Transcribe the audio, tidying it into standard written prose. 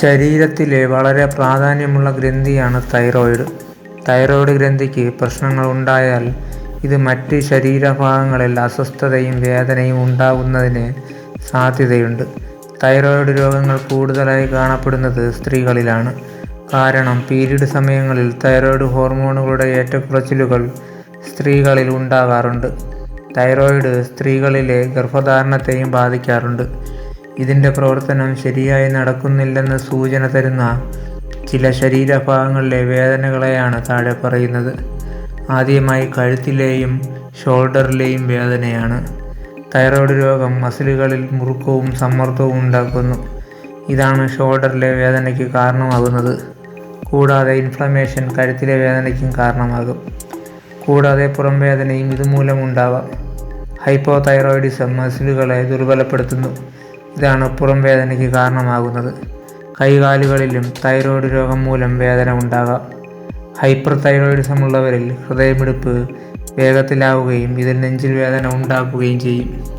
ശരീരത്തിലെ വളരെ പ്രാധാന്യമുള്ള ഗ്രന്ഥിയാണ് തൈറോയ്ഡ്. തൈറോയ്ഡ് ഗ്രന്ഥിക്ക് പ്രശ്നങ്ങൾ ഉണ്ടായാൽ ഇത് മറ്റ് ശരീരഭാഗങ്ങളിൽ അസ്വസ്ഥതയും വേദനയും ഉണ്ടാകുന്നതിന് സാധ്യതയുണ്ട്. തൈറോയ്ഡ് രോഗങ്ങൾ കൂടുതലായി കാണപ്പെടുന്നത് സ്ത്രീകളിലാണ്. കാരണം പീരീഡ് സമയങ്ങളിൽ തൈറോയ്ഡ് ഹോർമോണുകളുടെ ഏറ്റക്കുറച്ചിലുകൾ സ്ത്രീകളിൽ ഉണ്ടാകാറുണ്ട്. തൈറോയ്ഡ് സ്ത്രീകളിലെ ഗർഭധാരണത്തെയും ബാധിക്കാറുണ്ട്. ഇതിൻ്റെ പ്രവർത്തനം ശരിയായി നടക്കുന്നില്ലെന്ന് സൂചന തരുന്ന ചില ശരീരഭാഗങ്ങളിലെ വേദനകളെയാണ് താഴെ പറയുന്നത്. ആദ്യമായി കഴുത്തിലെയും ഷോൾഡറിലെയും വേദനയാണ്. തൈറോയ്ഡ് രോഗം മസിലുകളിൽ മുറുക്കവും സമ്മർദ്ദവും ഉണ്ടാക്കുന്നു. ഇതാണ് ഷോൾഡറിലെ വേദനയ്ക്ക് കാരണമാകുന്നത്. കൂടാതെ ഇൻഫ്ലമേഷൻ കഴുത്തിലെ വേദനയ്ക്കും കാരണമാകും. കൂടാതെ പുറം വേദനയും ഇതുമൂലമുണ്ടാവാം. ഹൈപ്പോതൈറോയിഡിസം മസിലുകളെ ദുർബലപ്പെടുത്തുന്നു. ഇതാണ് പുറം വേദനയ്ക്ക് കാരണമാകുന്നത്. കൈകാലുകളിലും തൈറോയ്ഡ് രോഗം മൂലം വേദന ഉണ്ടാകാം. ഹൈപ്പർ തൈറോയിഡിസം ഉള്ളവരിൽ ഹൃദയമിടിപ്പ് വേഗത്തിലാവുകയും ഇതിൽ നെഞ്ചിൽ വേദന ഉണ്ടാക്കുകയും ചെയ്യും.